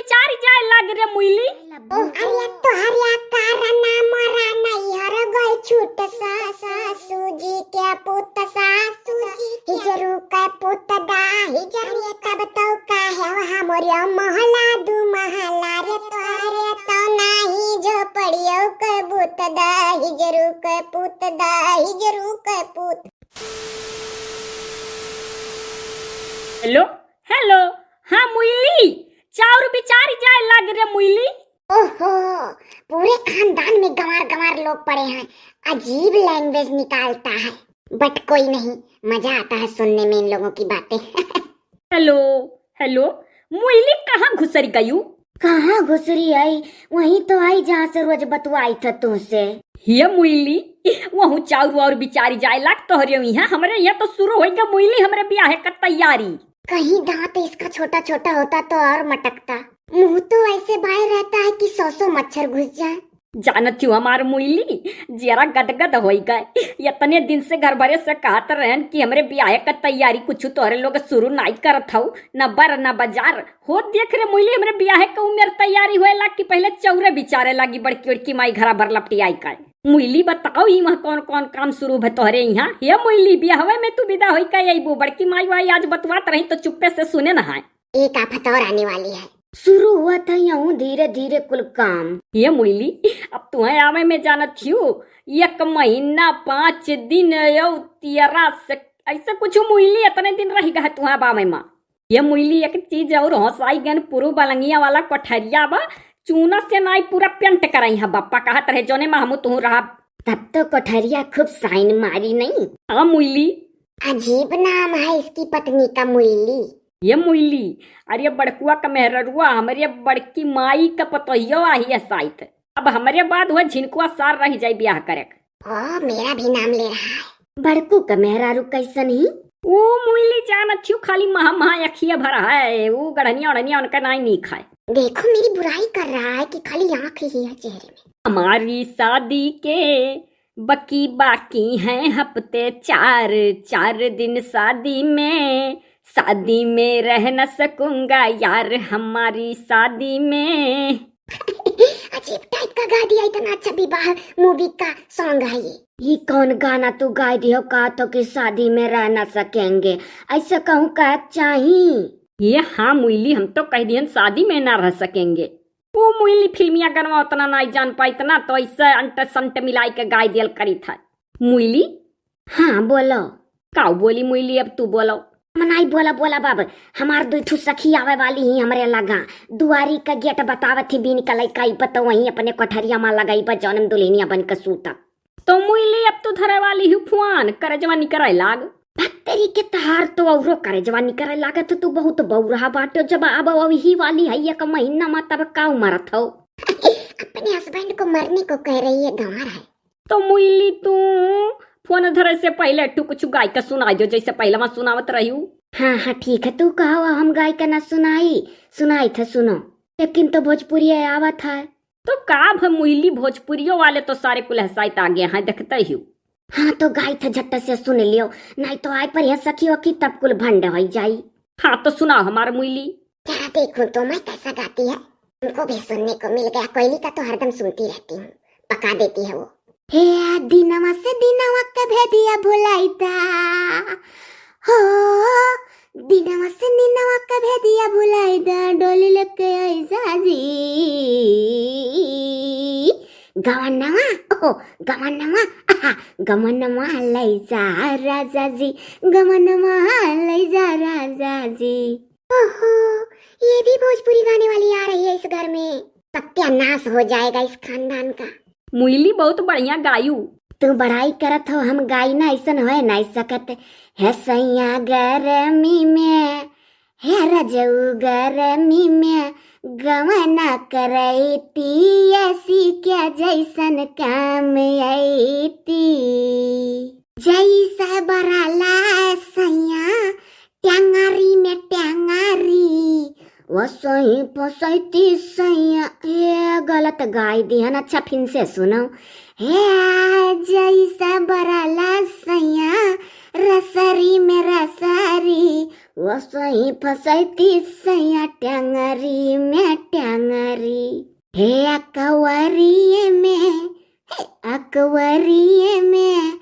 बिचारी जाए लाग रे मुइली। अरे तोहरिया कारना मरा नहीं हर गई छूट सासूजी के पुत सासूजी हिजरू के पुत दा हिजरू तब तो का है वहां मोरिया महला दू महला रे तोरे तो नहीं जो पड़ियो के पुत दा हिजरू के पुत दा हिजरू के पुत। हेलो हेलो, हाँ मुइली, चाउर बिचारी जाए लाग रे मुइली। ओहो, पूरे खानदान में गंवार गंवार लोग पड़े हैं, अजीब लैंग्वेज निकालता है, बट कोई नहीं, मजा आता है सुनने में इन लोगों की बातें। हेलो हेलो, मुइली कहाँ घुसरी गयू? कहाँ घुसरी आई? वहीं तो आई जहाँ से रोज बतवाई था तुमसे। ये मुइली वहू चाउर और बिचारी जाए लाग तोहरे यहाँ, हमरे यहाँ तो शुरू हो गया मुइली हमरे ब्याह का तैयारी। कहीं दांत इसका छोटा छोटा होता तो और मटकता, मुंह तो ऐसे बाहर रहता है कि सौ मच्छर घुस जाए। जानत हूँ हमार मुइली जरा गदगद हो गए, इतने दिन से घर भरे से कहत रहन कि हमरे ब्याह का तैयारी कुछ तोहरे लोग शुरू नहीं करत हूँ, न बर न बाजार हो। देख रे मुइली हमरे ब्याह का उम्र तैयारी होए लाग कि पहले चौरे बिचारे लागी बड़की बड़की माई घरा भर लपटी आई का। मुइली बताओ वहाँ कौन कौन काम शुरू है तोहरे यहाँ? ये मुइली ब्याहवे में तू विदा होई का अइबू? बड़की माई वाई आज बतवात रही तो चुप्पे से सुने न है। एक आफत और आने वाली है, शुरू हुआ था यूं धीरे धीरे कुल काम। ये मुइली अब तुम्हें आवे में जानत हूँ 1 महीना 5 दिन 13 से ऐसे कुछ मुइली इतने दिन रही गए तुम्हारे बामे माँ। ये मुइली एक चीज और हंसाई गन पुरु बलंगिया वाला कोठरिया बा चूना से नाई पूरा पेंट कराई है बप्पा कहत रहे जोने में हम तू रहा। तब तो कोठरिया खूब साइन मारी नहीं? हाँ मुइली, अजीब नाम है इसकी पत्नी का, मुइली। ये मुइली अरे बड़कुआ का मेहरुआ हमारे बड़की माई का पतोहियो आई है साइत, अब हमारे बाद हुआ झिनकुआ सार रह जाए ब्याह करे। मेरा भी नाम ले रहा है। बड़कू का मेहरारू कैसा नहीं? वो मुइली जानत हूँ खाली महा महा अखिया भरा है, वो गढ़निया उड़निया उनका नाई नहीं खाए। देखो मेरी बुराई कर रहा है कि खाली आँख ही है चेहरे में। हमारी शादी के बाकी हैं हफ्ते 4 दिन शादी में रह न सकूंगा यार हमारी शादी में। अजीब टाइप का गा दिया, इतना अच्छा विवाह मूवी का सॉन्ग है ये कौन गाना तू गा दियो? कहा तो कि शादी में रह न सकेंगे, ऐसा कहूँ का चाहिए? ये हाँ मुइली हम तो कह दियन शादी में ना रह सकेंगे। वो मुइली फिल्मिया गनवा उतना नहीं जान पाई इतना तो ऐसे अंट संट मिलाई के गाय दियल करी था। मुइली हाँ बोलो। का बोली मुइली? अब तू बोलो। मनाई बोला बाब, हमार 2 सखी आवे वाली ही हमरे लगा दुआरी का गेट बतावत ही बिन कलाई काई पता वहीं अपने कोठरिया में लगाई पर जन्म दुल्हनिया बन के सूता। तो मुइली अब तू धरे वाली हूँ फुआन करे जवानी करे लाग। भक्तरी के तहार तो औरो करे जवानी करे लागा तो तू बहुत बहु बाटो जब अब वही वाली है 1 महीना में तब का मरत हो। अपने हस्बैंड को मरने को कह रही है, गंवार है। तो मुइली तू फोन धरे से पहले टू कुछ गाय का सुनाई दो जैसे पहले मैं सुनावत रही हूँ। हाँ ठीक है, तू कहो हम गाय का ना सुनाई था सुनो, लेकिन तो भोजपुरी आवत है। तो का मुइली भोजपुरियों वाले तो सारे कुल हसाइत आ गए हैं देखते ही। हाँ तो गाय था झट्ट से सुन लियो, नहीं तो आए पर यहाँ सखी वकी तब कुल भंड हो जाई। हाँ तो सुनाओ हमारे मुइली। जरा देखो तो मैं कैसा गाती है, उनको भी सुनने को मिल गया। कोयली का तो हरदम सुनती रहती हूँ, पका देती है वो। हे दिनवा से दिनवा कभे दिया भुलाईता हो, दिनवा से दिनवा कभे दिया भुलाईता डोली लगे ऐसा जी गमनवा लई जा राजा जी, गमनवा लई जा राजा जी। ओहो, ये भी भोजपुरी गाने वाली आ रही है इस घर में, सत्यानाश हो जाएगा इस खानदान का। मुइली बहुत बढ़िया गायू। तू बड़ाई करत हो, हम गाई ना ऐसा हो नहीं सकत है। सैया गर्मी में है रजऊ गर्मी में गवना करैती ऐसी क्या जैसन काम ऐती, जैसा बराला सैया ट्यांगारी में ट्यांगारी वो सही फसैती सैया। ये गलत गाय दी है, अच्छा फिर से सुनो। हे जैसा बराला सैया रसरी में रसरी वो सही फसैती सैया ट्यांगरी में ट्यांगरी हे अकवरिये में अकवरिये में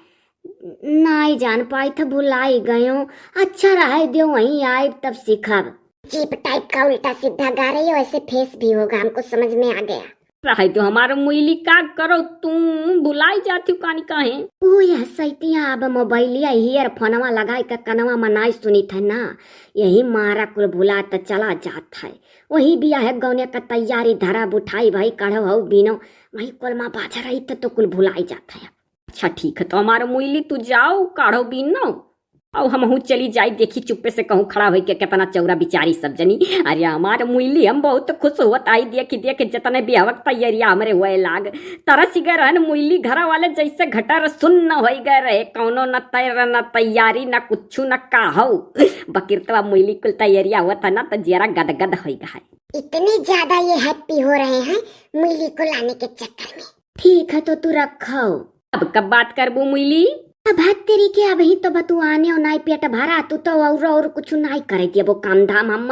नाई जान पाई था भुलाई गयो। अच्छा रहा दो वहीं आए तब सीखब। जीप टाइप का उल्टा सीधा गा रही हो ऐसे फेस भी होगा हमको समझ में आ गया। रहा दो हमारा मुइली का करो तुम भुलाई जाती हो कानी काहे। ओ यह सैतिया अब मोबाइलिया ईयरफोनवा लगाई का कनवा मनाई सुनी था ना यही मारा कुल भुला त चला जात है। वही बिया है गौने का तैयारी धरा बुठाई भाई कढ़ो हो बीनो वही कोलमा बाजा रही तो कुल भुलाई जाता है। अच्छा ठीक है तो हमारा मुइली तू जाओ काढ़ो बीन नो और हम हूँ चली जाई देखी चुप्पे से कहूँ खड़ा हो के कितना चौरा बिचारी सब जनी। अरे हमारे मुइली हम बहुत खुश होत आई देख जितने बिहवक तैयारिया हमरे हुए लाग तरस गए रहन मुइली घर वाले जैसे घटर सुन्न हो गए रहे कौनो न तैर न तैयारी न कुछ न काहो बकिरतवा मुइली कुल तैयारिया हुआ था ना तो जरा गदगद हो गया। इतने ज्यादा ये हैप्पी हो रहे हैं मुइली को लाने के चक्कर में। ठीक है तो तू रखो। अब कब बात करबू मुइली। अब हाथ तेरी के अब ही तो बतू आने और नाई पेट भरा तू तो और कुछ नाई करे दिया वो काम धाम हम।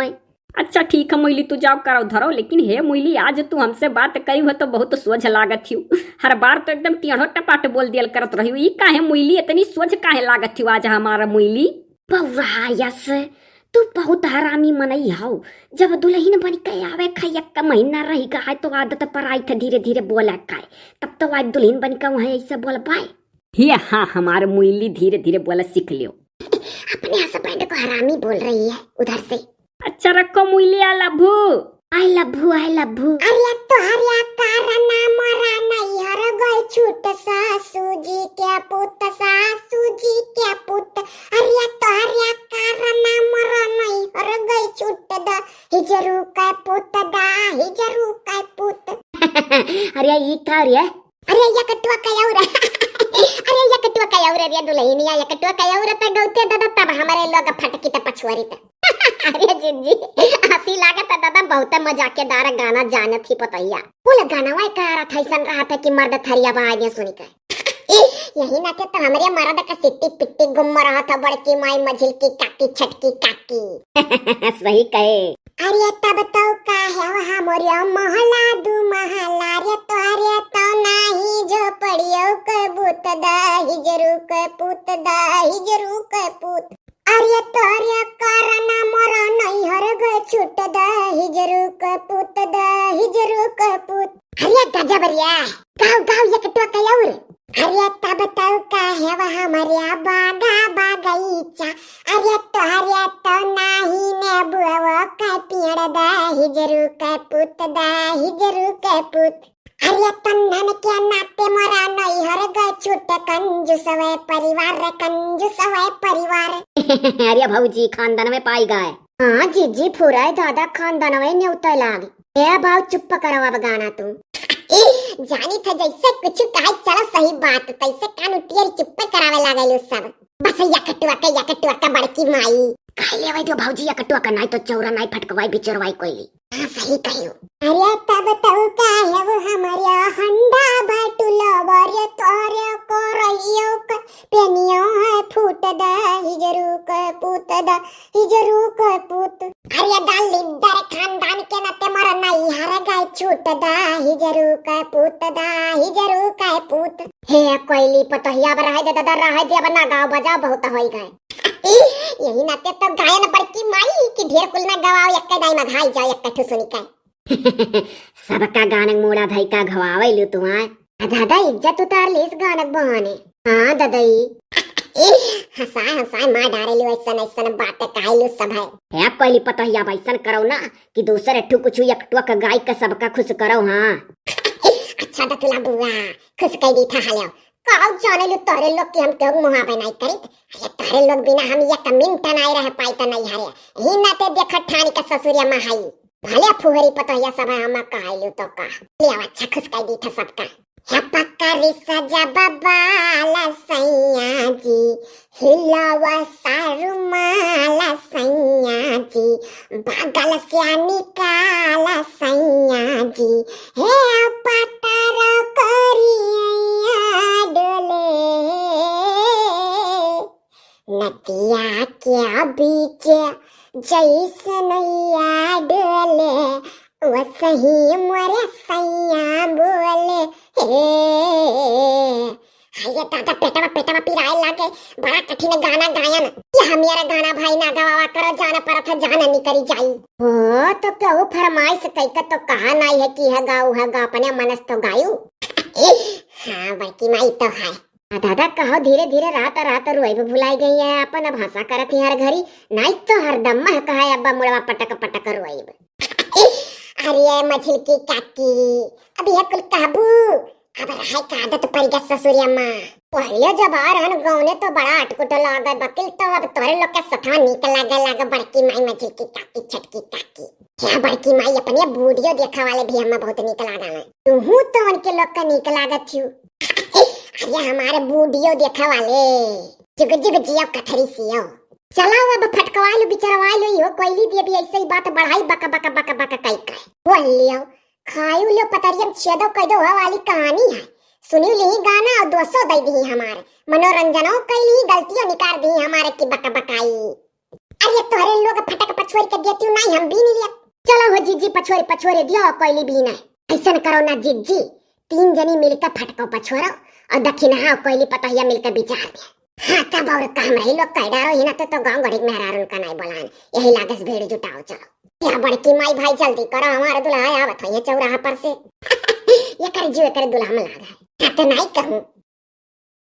अच्छा ठीक है मुइली तू जाओ करो धरो लेकिन हे मुइली आज तू हमसे बात करी हो तो बहुत सोझ लागत थी। हर बार तो एकदम टेढ़ो टपाट बोल दिया करत रही हुई काहे मुइली इतनी सोझ काहे लागत थी आज हमारा मुइली। बउरा यस तू बहुत हरामी मनई हो। जब दुल्हन बन के आवे खैया का महीना रही का तो आदत पर आई था धीरे धीरे बोला का तब तो आज दुल्हन बन के वहाँ ऐसे बोल पाए। हे हाँ हमारे मुइली धीरे धीरे बोला सीख लियो। अपने हस्बैंड को हरामी बोल रही है उधर से। अच्छा रखो मुइली I love you I love you I love you. अरे तो हरिया कारना मरा नहीं हर गए छूट सासू जी के पुत सासू जी के पुत। अरे तो हरिया कारना मरा नहीं हर गए छूट द हिजरू का पुत दा हिजरू का पुत। अरे ये था रे अरे या कटवा कयाउरा अरे या कटवा कयाउरा रे दुल्हनिया या कटवा कयाउरा त गौते दादा तब हमारे लोग फटकी त पछुआरी त। अरे जिज्जी हंसी लागत दादा बहुत मजाकेदार गाना जानत थी पतैया। बोले गाना वाई कह रहा था ऐसा रहा था कि मर्द थरिया बाजे सुनी के यही नाते तो हमारे मर्द का सिट्टी पिट्टी गुम रहा था बड़की माई मझिल की काकी छटकी काकी। सही कहे। अरे तब तो का है वहाँ मोरिया महला दू महला रे तोरे तो नहीं जो पड़ियो के भूत दाही जरू के पूत दाही जरू के पूत। अरे तोरे करना मोरा नहीं हर गए छूट दाही जरू के पूत दाही जरू के पूत। अरे गजब रे गाँव गाँव ये कटवा कयाउर। अरे तब तो का है वहाँ मरिया बागा बागीचा। अरे तोरे तो नहीं ने बुआ का पेड़ दाही जरू के पूत दाही जरू के पूत। अरे तन्नन के नाते मोरा नहीं हर गए छूट कंजूस वे परिवार कंजूस वे परिवार। अरे भाऊजी खानदान में पाई गए। हाँ जीजी फुराए दादा खानदान में न्योता लाग। ए भाव चुप करो अब गाना तू। जानी था जैसे कुछ कहे चलो सही बात तैसे कान उटियर चुप करावे लागल सब। बस या कटुआ का बड़की माई काहे लेवे दो भाऊजी या कटुआ का नहीं तो चौरा नहीं फटकवाई बिचरवाई कोई। हाँ सही कहियो। अरे तब तो का है वो हमारे हंडा बटुला बारे तोरे को रहियो का पेनियो है फूट दा हिजरू का पूत दा हिजरू का पूत। अरे डाली दर खानदान के नाते मर नहीं हर गए छूट दा हिजरू का पूत दा हिजरू का पूत। हे कोयली पतहिया रहे दे दादा रहे दे बना गाँव बजाओ बहुत होई गए। यही नाते तो गायन बड़की माई की ढेर कुल में गवाओ एक दाई में घाई जाओ एक ठो सुनी का। सबका गानक मोड़ा धाई का घवावे लू तू आ दादा इज्जत उतार लीस गानक बहाने। हाँ दादाई हंसाए मार डारे लू ऐसा ऐसा बातें कहलू सब है कोयली पतहिया वैसन करो ना कि दूसरे ठू कुछ एकटुआ का गाय का सबका खुश करो। हाँ अच्छा दतला बुआ खुश कह दी था हालो काउ जाने लो तोरे लोग की हम केहू मुहा पे नहीं करित। अरे तोरे लोग बिना हम एक मिनट नहीं रह पाई त नहीं हरे ही नाते देख ठानी का ससुरिया महाई भले फुहरी पतहिया सब हम कहलू तो का ले अच्छा खुश कह दी था सबका। या पक्का रिसा जब बाला सैया जी हिलावा सारुमाला सैया जी बागल से निकाला सैया जी हे पतारा करिया डोले जैसे नैया डोले वसही मोरे सैया बोले हे। हाय दादा पेटवा पिराए लागे, बड़ा कठिन गाना गायन। ये हमारा गाना भाई ना गवावा करो, जाना परत है जाना नहीं करी जाई। हो तो कहू फरमाइश कई तो कहा नहीं है कि है गाऊ अपने मनस तो गायू। हाँ बड़की माई तो है। दादा कहो धीरे धीरे रात रोई भुलाई गई है अपन भाषा करत है हर घड़ी, नहीं तो हरदम कहा अब्बा मुड़वा पटक रोई। अरे मछली की काकी अभी है कुल काबू, अब रहा का आदत पड़ गया ससुरिया माँ। पहले जब आ रहन गाँव ने तो बड़ा अटकुट लागा बकिल, तो अब तोरे लोग के सथा निकल लागा बड़की माई मछली की काकी छटकी काकी। क्या बड़की माई अपने बूढ़ियो देखा वाले भी हमें बहुत निकल आगा है, तू तो उनके लोग का निकल आगा थी। अरे हमारे बूढ़ियो देखा वाले जुग जुग जियो कथरी सियो। चला अब फटकवा लो बिचरवा लो, यो कोयली दिए भी ऐसे ही बात बढ़ाई बका कई का बोल लियो। खायू लो पतरियम छेदो कइदो वाली कहानी है, सुनी ली गाना और 200 दे दी हमारे मनोरंजनो कैली गलतियों निकाल दी हमारे की बकाई। अरे तोहरे लोग फटक पछोरी के देती नहीं, हम भी नहीं लिया। चलो हो जीजी पछोरे दियो कोयली भी नहीं। ऐसा करो ना जीजी, 3 जनी मिलकर फटको पछोरो और दक्षिणा कोयली पतहिया मिलकर विचार दे। हाँ तब और काम रही लोग कह डारो हिना तो गांव गढ़ी मेहरारू का नहीं बोलान, यही लागस भीड़ जुटाओ। चलो क्या बड़की माई भाई जल्दी करो, हमारा दुल्हा आवत है चौराहा पर से। ये कर दुल्हा में लागा है तो नहीं कहूँ